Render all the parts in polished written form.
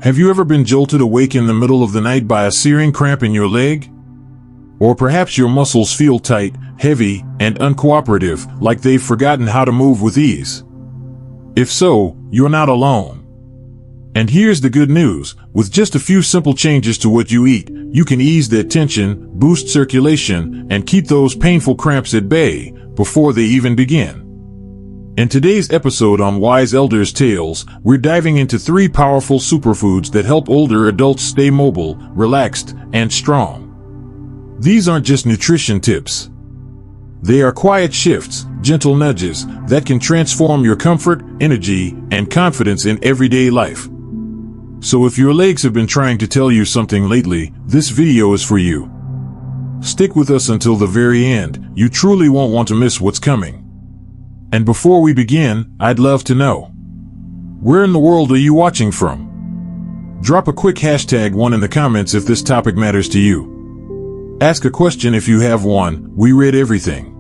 Have you ever been jolted awake in the middle of the night by a searing cramp in your leg? Or perhaps your muscles feel tight, heavy, and uncooperative, like they've forgotten how to move with ease. If so, you're not alone. And here's the good news: with just a few simple changes to what you eat, you can ease that tension, boost circulation, and keep those painful cramps at bay before they even begin. In today's episode on Wise Elders' Tales, we're diving into 3 powerful superfoods that help older adults stay mobile, relaxed, and strong. These aren't just nutrition tips. They are quiet shifts, gentle nudges, that can transform your comfort, energy, and confidence in everyday life. So if your legs have been trying to tell you something lately, this video is for you. Stick with us until the very end. You truly won't want to miss what's coming. And before we begin, I'd love to know, where in the world are you watching from? Drop a quick #1 in the comments if this topic matters to you. Ask a question if you have one. We read everything.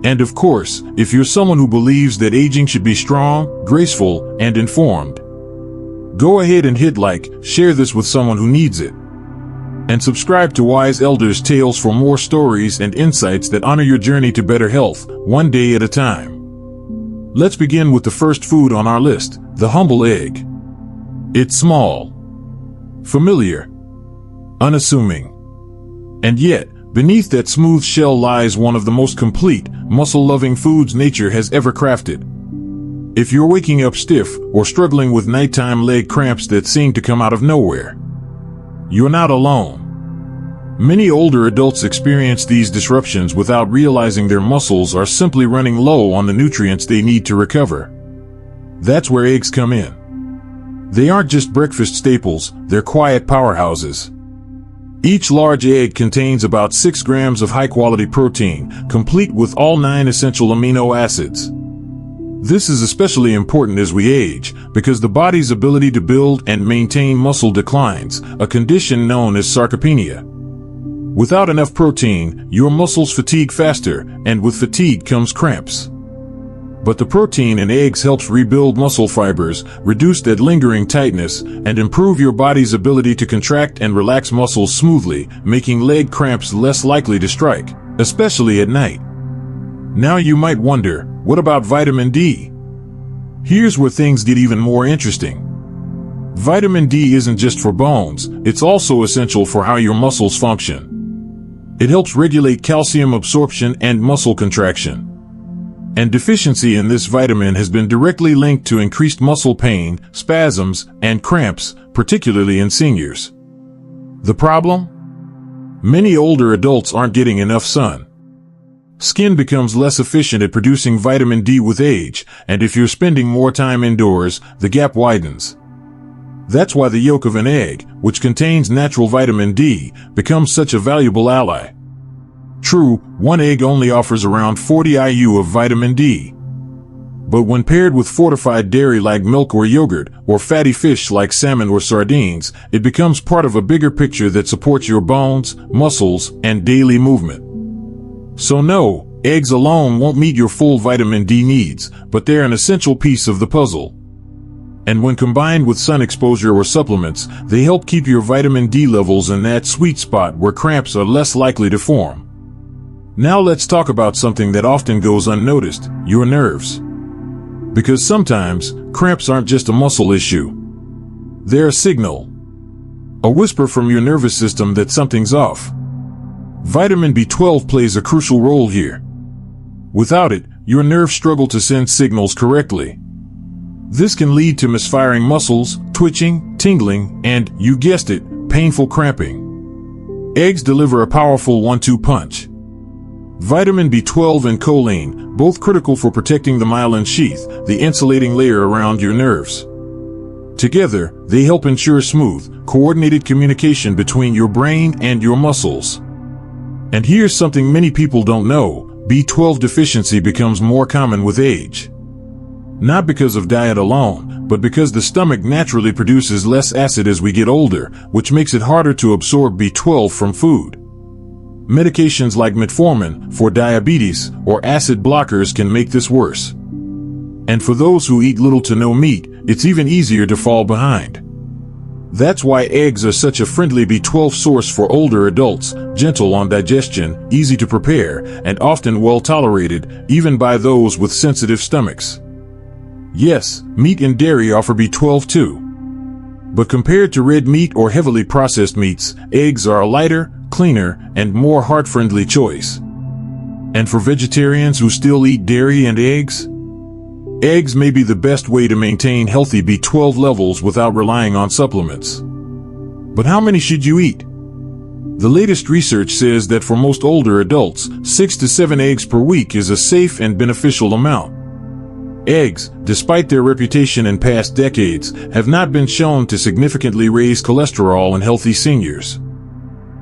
And of course, if you're someone who believes that aging should be strong, graceful, and informed, go ahead and hit like, share this with someone who needs it. And subscribe to Wise Elders' Tales for more stories and insights that honor your journey to better health, one day at a time. Let's begin with the first food on our list, the humble egg. It's small, familiar, unassuming. And yet, beneath that smooth shell lies one of the most complete, muscle-loving foods nature has ever crafted. If you're waking up stiff or struggling with nighttime leg cramps that seem to come out of nowhere, you're not alone. Many older adults experience these disruptions without realizing their muscles are simply running low on the nutrients they need to recover. That's where eggs come in. They aren't just breakfast staples, they're quiet powerhouses. Each large egg contains about 6 grams of high-quality protein, complete with all 9 essential amino acids. This is especially important as we age, because the body's ability to build and maintain muscle declines, a condition known as sarcopenia. Without enough protein, your muscles fatigue faster, and with fatigue comes cramps. But the protein in eggs helps rebuild muscle fibers, reduce that lingering tightness, and improve your body's ability to contract and relax muscles smoothly, making leg cramps less likely to strike, especially at night. Now you might wonder, what about vitamin D? Here's where things get even more interesting. Vitamin D isn't just for bones, it's also essential for how your muscles function. It helps regulate calcium absorption and muscle contraction. And deficiency in this vitamin has been directly linked to increased muscle pain, spasms, and cramps, particularly in seniors. The problem? Many older adults aren't getting enough sun. Skin becomes less efficient at producing vitamin D with age, and if you're spending more time indoors, the gap widens. That's why the yolk of an egg, which contains natural vitamin D, becomes such a valuable ally. True, one egg only offers around 40 IU of vitamin D. But when paired with fortified dairy like milk or yogurt, or fatty fish like salmon or sardines, it becomes part of a bigger picture that supports your bones, muscles, and daily movement. So no, eggs alone won't meet your full vitamin D needs, but they're an essential piece of the puzzle. And when combined with sun exposure or supplements, they help keep your vitamin D levels in that sweet spot where cramps are less likely to form. Now let's talk about something that often goes unnoticed, your nerves. Because sometimes, cramps aren't just a muscle issue. They're a signal. A whisper from your nervous system that something's off. Vitamin B12 plays a crucial role here. Without it, your nerves struggle to send signals correctly. This can lead to misfiring muscles, twitching, tingling, and, you guessed it, painful cramping. Eggs deliver a powerful 1-2 punch. Vitamin B12 and choline, both critical for protecting the myelin sheath, the insulating layer around your nerves. Together, they help ensure smooth, coordinated communication between your brain and your muscles. And here's something many people don't know: B12 deficiency becomes more common with age. Not because of diet alone, but because the stomach naturally produces less acid as we get older, which makes it harder to absorb B12 from food. Medications like metformin for diabetes or acid blockers can make this worse. And for those who eat little to no meat, it's even easier to fall behind. That's why eggs are such a friendly B12 source for older adults, gentle on digestion, easy to prepare, and often well tolerated, even by those with sensitive stomachs. Yes, meat and dairy offer B12 too. But compared to red meat or heavily processed meats, eggs are a lighter, cleaner, and more heart-friendly choice. And for vegetarians who still eat dairy and eggs? Eggs may be the best way to maintain healthy B12 levels without relying on supplements. But how many should you eat? The latest research says that for most older adults, 6 to 7 eggs per week is a safe and beneficial amount. Eggs, despite their reputation in past decades, have not been shown to significantly raise cholesterol in healthy seniors.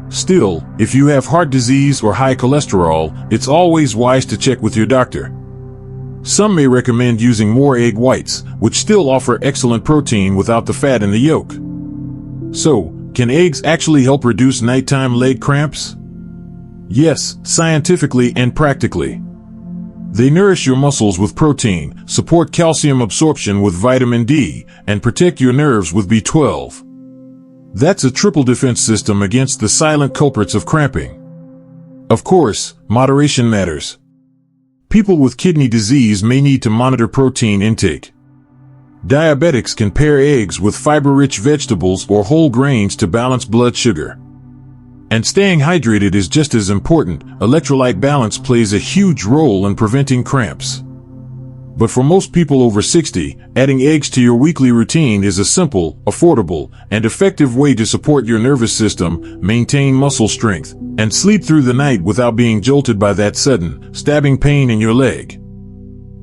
Still, if you have heart disease or high cholesterol, it's always wise to check with your doctor. Some may recommend using more egg whites, which still offer excellent protein without the fat in the yolk. So, can eggs actually help reduce nighttime leg cramps? Yes, scientifically and practically. They nourish your muscles with protein, support calcium absorption with vitamin D, and protect your nerves with B12. That's a triple defense system against the silent culprits of cramping. Of course, moderation matters. People with kidney disease may need to monitor protein intake. Diabetics can pair eggs with fiber-rich vegetables or whole grains to balance blood sugar. And staying hydrated is just as important. Electrolyte balance plays a huge role in preventing cramps. But for most people over 60, adding eggs to your weekly routine is a simple, affordable, and effective way to support your nervous system, maintain muscle strength, and sleep through the night without being jolted by that sudden, stabbing pain in your leg.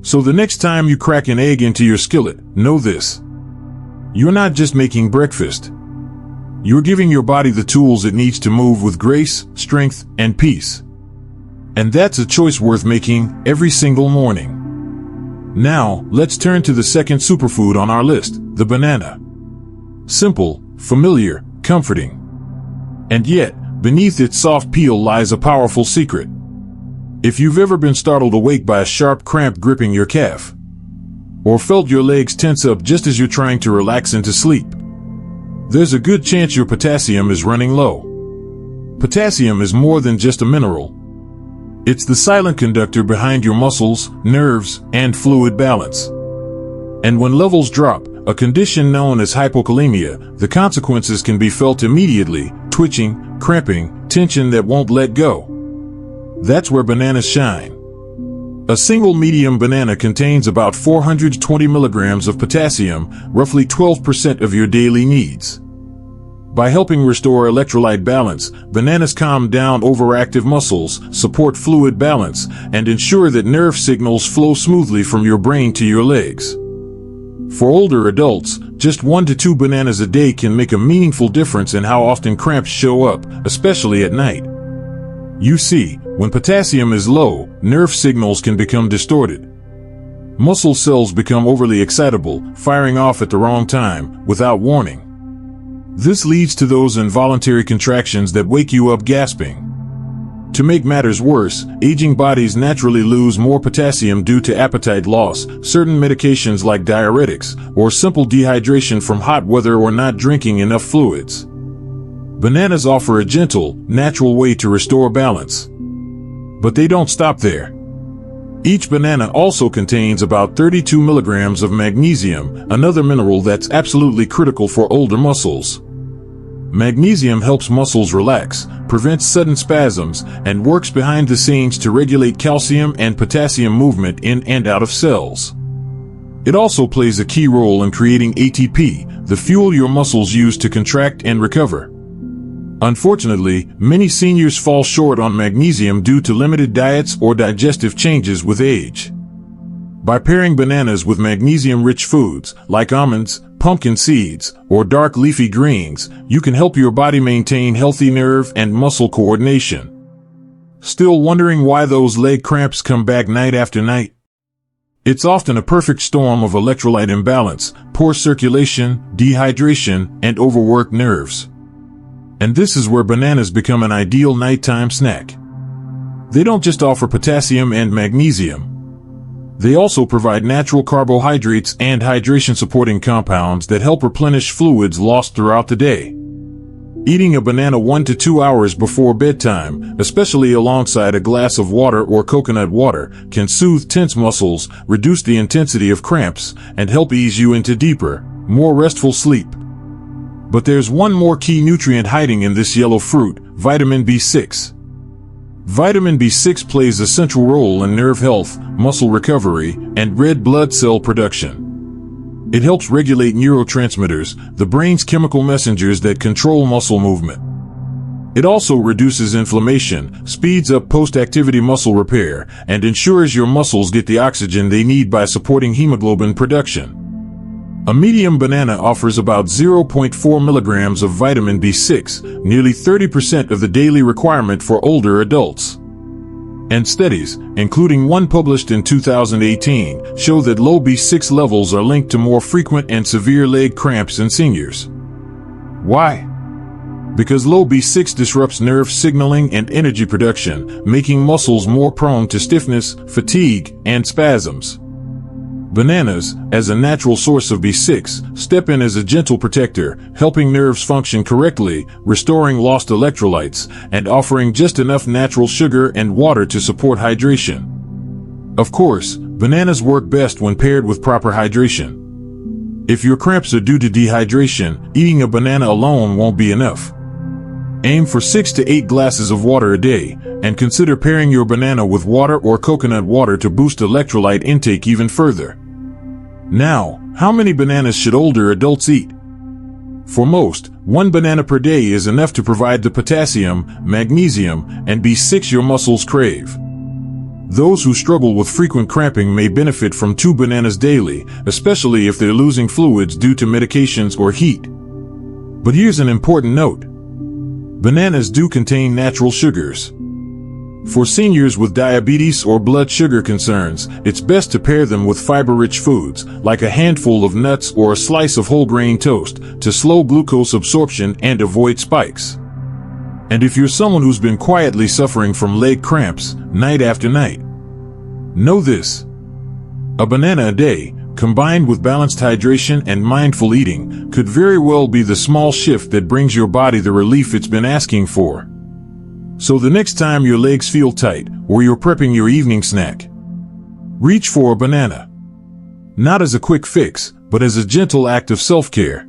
So the next time you crack an egg into your skillet, know this. You're not just making breakfast. You're giving your body the tools it needs to move with grace, strength, and peace. And that's a choice worth making every single morning. Now, let's turn to the second superfood on our list, the banana. Simple, familiar, comforting. And yet, beneath its soft peel lies a powerful secret. If you've ever been startled awake by a sharp cramp gripping your calf, or felt your legs tense up just as you're trying to relax into sleep, there's a good chance your potassium is running low. Potassium is more than just a mineral. It's the silent conductor behind your muscles, nerves, and fluid balance. And when levels drop, a condition known as hypokalemia, the consequences can be felt immediately: twitching, cramping, tension that won't let go. That's where bananas shine. A single medium banana contains about 420 milligrams of potassium, roughly 12% of your daily needs. By helping restore electrolyte balance, bananas calm down overactive muscles, support fluid balance, and ensure that nerve signals flow smoothly from your brain to your legs. For older adults, just 1 to 2 bananas a day can make a meaningful difference in how often cramps show up, especially at night. You see, when potassium is low, nerve signals can become distorted. Muscle cells become overly excitable, firing off at the wrong time, without warning. This leads to those involuntary contractions that wake you up gasping. To make matters worse, aging bodies naturally lose more potassium due to appetite loss, certain medications like diuretics, or simple dehydration from hot weather or not drinking enough fluids. Bananas offer a gentle, natural way to restore balance. But they don't stop there. Each banana also contains about 32 milligrams of magnesium, another mineral that's absolutely critical for older muscles. Magnesium helps muscles relax, prevents sudden spasms, and works behind the scenes to regulate calcium and potassium movement in and out of cells. It also plays a key role in creating ATP, the fuel your muscles use to contract and recover. Unfortunately, many seniors fall short on magnesium due to limited diets or digestive changes with age. By pairing bananas with magnesium-rich foods, like almonds, pumpkin seeds, or dark leafy greens, you can help your body maintain healthy nerve and muscle coordination. Still wondering why those leg cramps come back night after night? It's often a perfect storm of electrolyte imbalance, poor circulation, dehydration, and overworked nerves. And this is where bananas become an ideal nighttime snack. They don't just offer potassium and magnesium. They also provide natural carbohydrates and hydration-supporting compounds that help replenish fluids lost throughout the day. Eating a banana 1 to 2 hours before bedtime, especially alongside a glass of water or coconut water, can soothe tense muscles, reduce the intensity of cramps, and help ease you into deeper, more restful sleep. But there's one more key nutrient hiding in this yellow fruit: vitamin B6. Vitamin B6 plays a central role in nerve health, muscle recovery, and red blood cell production. It helps regulate neurotransmitters, the brain's chemical messengers that control muscle movement. It also reduces inflammation, speeds up post-activity muscle repair, and ensures your muscles get the oxygen they need by supporting hemoglobin production. A medium banana offers about 0.4 milligrams of vitamin B6, nearly 30% of the daily requirement for older adults. And studies, including one published in 2018, show that low B6 levels are linked to more frequent and severe leg cramps in seniors. Why? Because low B6 disrupts nerve signaling and energy production, making muscles more prone to stiffness, fatigue, and spasms. Bananas, as a natural source of B6, step in as a gentle protector, helping nerves function correctly, restoring lost electrolytes, and offering just enough natural sugar and water to support hydration. Of course, bananas work best when paired with proper hydration. If your cramps are due to dehydration, eating a banana alone won't be enough. Aim for 6 to 8 glasses of water a day, and consider pairing your banana with water or coconut water to boost electrolyte intake even further. Now, how many bananas should older adults eat? For most, 1 banana per day is enough to provide the potassium, magnesium, and B6 your muscles crave. Those who struggle with frequent cramping may benefit from 2 bananas daily, especially if they're losing fluids due to medications or heat. But here's an important note. Bananas do contain natural sugars. For seniors with diabetes or blood sugar concerns, it's best to pair them with fiber-rich foods, like a handful of nuts or a slice of whole grain toast, to slow glucose absorption and avoid spikes. And if you're someone who's been quietly suffering from leg cramps, night after night, know this. A banana a day, combined with balanced hydration and mindful eating, could very well be the small shift that brings your body the relief it's been asking for. So the next time your legs feel tight, or you're prepping your evening snack, reach for a banana. Not as a quick fix, but as a gentle act of self-care.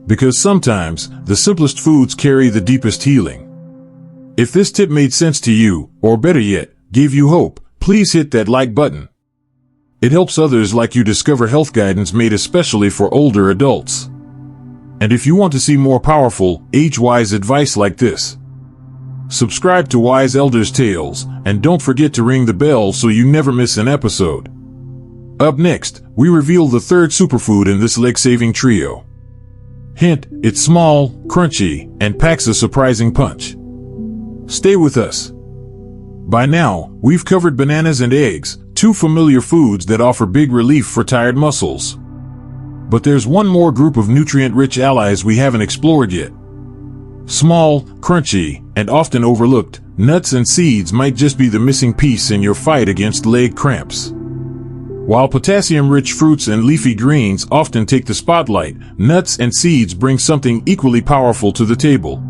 Because sometimes, the simplest foods carry the deepest healing. If this tip made sense to you, or better yet, gave you hope, please hit that like button. It helps others like you discover health guidance made especially for older adults. And if you want to see more powerful, age-wise advice like this, subscribe to Wise Elders Tales, and don't forget to ring the bell so you never miss an episode. Up next, we reveal the third superfood in this leg-saving trio. Hint, it's small, crunchy, and packs a surprising punch. Stay with us. By now, we've covered bananas and eggs, 2 familiar foods that offer big relief for tired muscles. But there's one more group of nutrient-rich allies we haven't explored yet. Small, crunchy, and often overlooked, nuts and seeds might just be the missing piece in your fight against leg cramps. While potassium-rich fruits and leafy greens often take the spotlight, nuts and seeds bring something equally powerful to the table.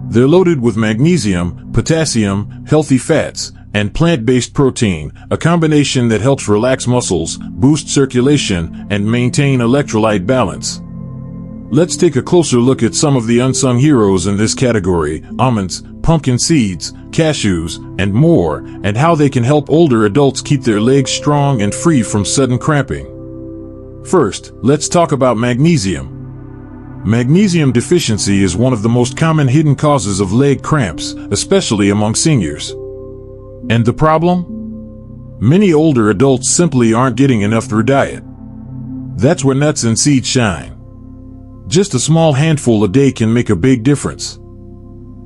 They're loaded with magnesium, potassium, healthy fats, and plant-based protein, a combination that helps relax muscles, boost circulation, and maintain electrolyte balance. Let's take a closer look at some of the unsung heroes in this category: almonds, pumpkin seeds, cashews, and more, and how they can help older adults keep their legs strong and free from sudden cramping. First, let's talk about magnesium. Magnesium deficiency is one of the most common hidden causes of leg cramps, especially among seniors. And the problem? Many older adults simply aren't getting enough through diet. That's where nuts and seeds shine. Just a small handful a day can make a big difference.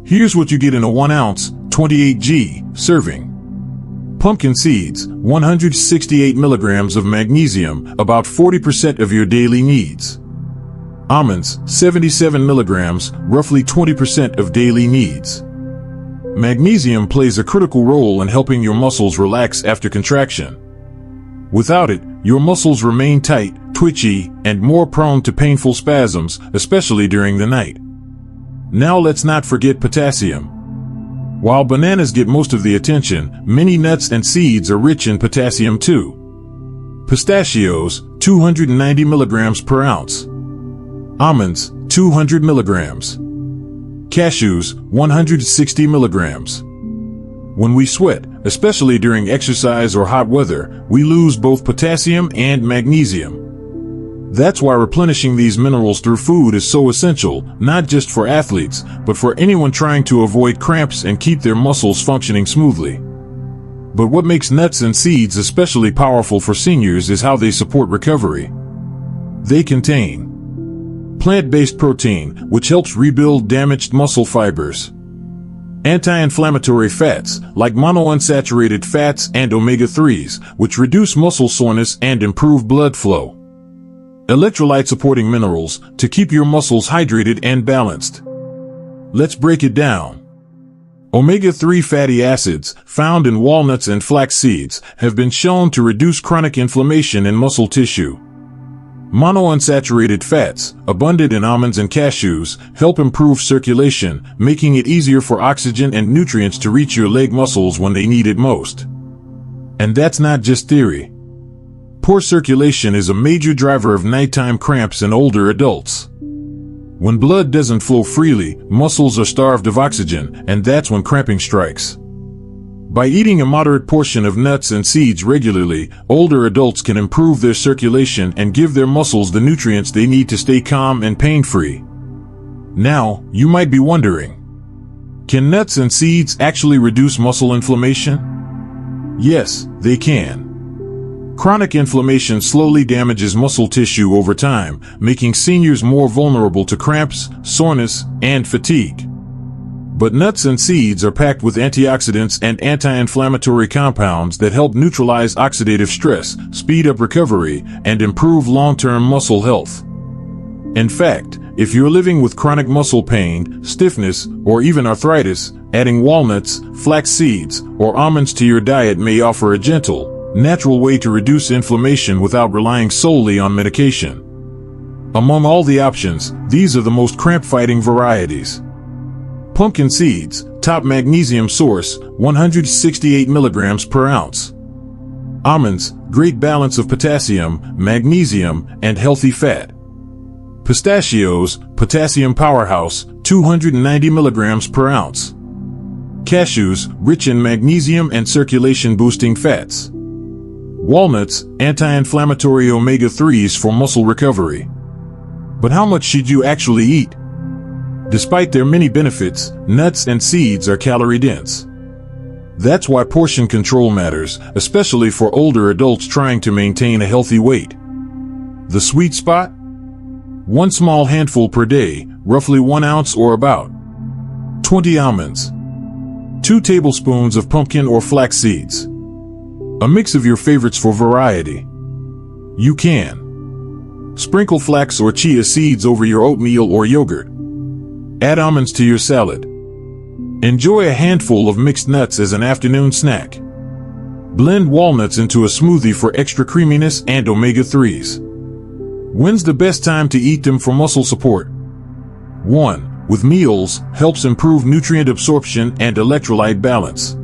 Here's what you get in a 1-ounce, 28g serving. Pumpkin seeds, 168 milligrams of magnesium, about 40% of your daily needs. Almonds, 77 milligrams, roughly 20% of daily needs. Magnesium plays a critical role in helping your muscles relax after contraction. Without it, your muscles remain tight, twitchy, and more prone to painful spasms, especially during the night. Now let's not forget potassium. While bananas get most of the attention, many nuts and seeds are rich in potassium too. Pistachios, 290 milligrams per ounce. Almonds, 200 milligrams. Cashews, 160 milligrams. When we sweat, especially during exercise or hot weather, we lose both potassium and magnesium. That's why replenishing these minerals through food is so essential, not just for athletes, but for anyone trying to avoid cramps and keep their muscles functioning smoothly. But what makes nuts and seeds especially powerful for seniors is how they support recovery. They contain plant-based protein, which helps rebuild damaged muscle fibers. Anti-inflammatory fats, like monounsaturated fats and omega-3s, which reduce muscle soreness and improve blood flow. Electrolyte-supporting minerals, to keep your muscles hydrated and balanced. Let's break it down. Omega-3 fatty acids, found in walnuts and flax seeds, have been shown to reduce chronic inflammation in muscle tissue. Monounsaturated fats, abundant in almonds and cashews, help improve circulation, making it easier for oxygen and nutrients to reach your leg muscles when they need it most. And that's not just theory. Poor circulation is a major driver of nighttime cramps in older adults. When blood doesn't flow freely, muscles are starved of oxygen, and that's when cramping strikes. By eating a moderate portion of nuts and seeds regularly, older adults can improve their circulation and give their muscles the nutrients they need to stay calm and pain-free. Now, you might be wondering, can nuts and seeds actually reduce muscle inflammation? Yes, they can. Chronic inflammation slowly damages muscle tissue over time, making seniors more vulnerable to cramps, soreness, and fatigue. But nuts and seeds are packed with antioxidants and anti-inflammatory compounds that help neutralize oxidative stress, speed up recovery, and improve long-term muscle health. In fact, if you're living with chronic muscle pain, stiffness, or even arthritis, adding walnuts, flax seeds, or almonds to your diet may offer a gentle, natural way to reduce inflammation without relying solely on medication. Among all the options, these are the most cramp-fighting varieties. Pumpkin seeds, top magnesium source, 168 milligrams per ounce. Almonds, great balance of potassium, magnesium, and healthy fat. Pistachios, potassium powerhouse, 290 milligrams per ounce. Cashews, rich in magnesium and circulation-boosting fats. Walnuts, anti-inflammatory omega-3s for muscle recovery. But how much should you actually eat? Despite their many benefits, nuts and seeds are calorie-dense. That's why portion control matters, especially for older adults trying to maintain a healthy weight. The sweet spot? One small handful per day, roughly 1 ounce or about 20 almonds. 2 tablespoons of pumpkin or flax seeds. A mix of your favorites for variety. You can sprinkle flax or chia seeds over your oatmeal or yogurt. Add almonds to your salad. Enjoy a handful of mixed nuts as an afternoon snack. Blend walnuts into a smoothie for extra creaminess and omega-3s. When's the best time to eat them for muscle support? 1. With meals, helps improve nutrient absorption and electrolyte balance.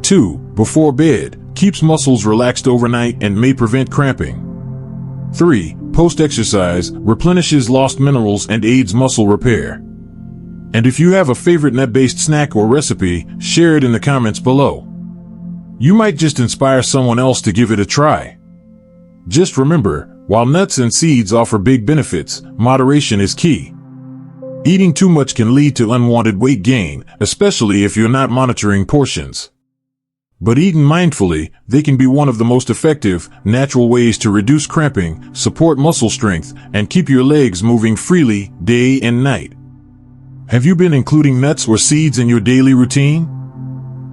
2. Before bed, keeps muscles relaxed overnight and may prevent cramping. 3. Post-exercise, replenishes lost minerals and aids muscle repair. And if you have a favorite nut-based snack or recipe, share it in the comments below. You might just inspire someone else to give it a try. Just remember, while nuts and seeds offer big benefits, moderation is key. Eating too much can lead to unwanted weight gain, especially if you're not monitoring portions. But eaten mindfully, they can be one of the most effective, natural ways to reduce cramping, support muscle strength, and keep your legs moving freely, day and night. Have you been including nuts or seeds in your daily routine?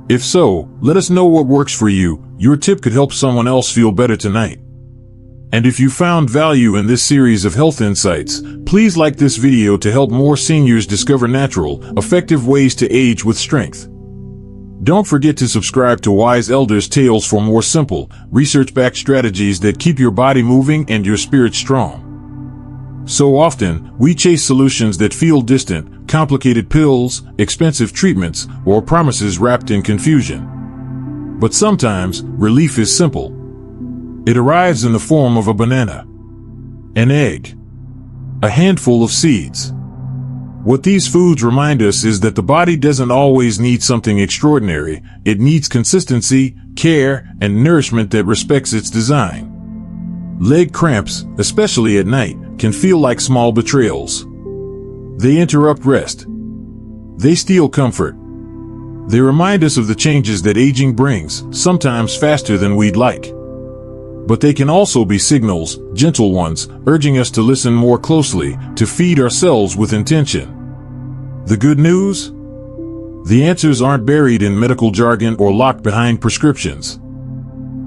If so, let us know what works for you. Your tip could help someone else feel better tonight. And if you found value in this series of health insights, please like this video to help more seniors discover natural, effective ways to age with strength. Don't forget to subscribe to Wise Elders' Tales for more simple, research-backed strategies that keep your body moving and your spirit strong. So often, we chase solutions that feel distant, complicated pills, expensive treatments, or promises wrapped in confusion. But sometimes, relief is simple. It arrives in the form of a banana, an egg, a handful of seeds. What these foods remind us is that the body doesn't always need something extraordinary. It needs consistency, care, and nourishment that respects its design. Leg cramps, especially at night, can feel like small betrayals. They interrupt rest. They steal comfort. They remind us of the changes that aging brings, sometimes faster than we'd like. But they can also be signals, gentle ones, urging us to listen more closely, to feed ourselves with intention. The good news? The answers aren't buried in medical jargon or locked behind prescriptions.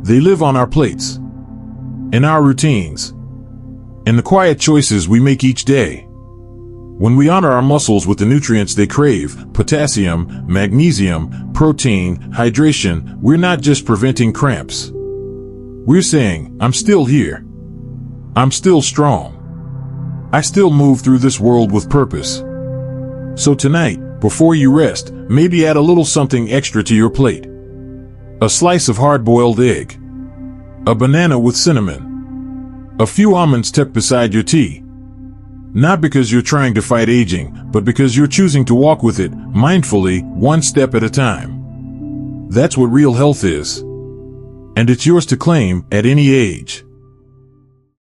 They live on our plates, in our routines, in the quiet choices we make each day. When we honor our muscles with the nutrients they crave, potassium, magnesium, protein, hydration, we're not just preventing cramps. We're saying, I'm still here. I'm still strong. I still move through this world with purpose. So tonight, before you rest, maybe add a little something extra to your plate. A slice of hard-boiled egg. A banana with cinnamon. A few almonds tucked beside your tea. Not because you're trying to fight aging, but because you're choosing to walk with it, mindfully, one step at a time. That's what real health is. And it's yours to claim at any age.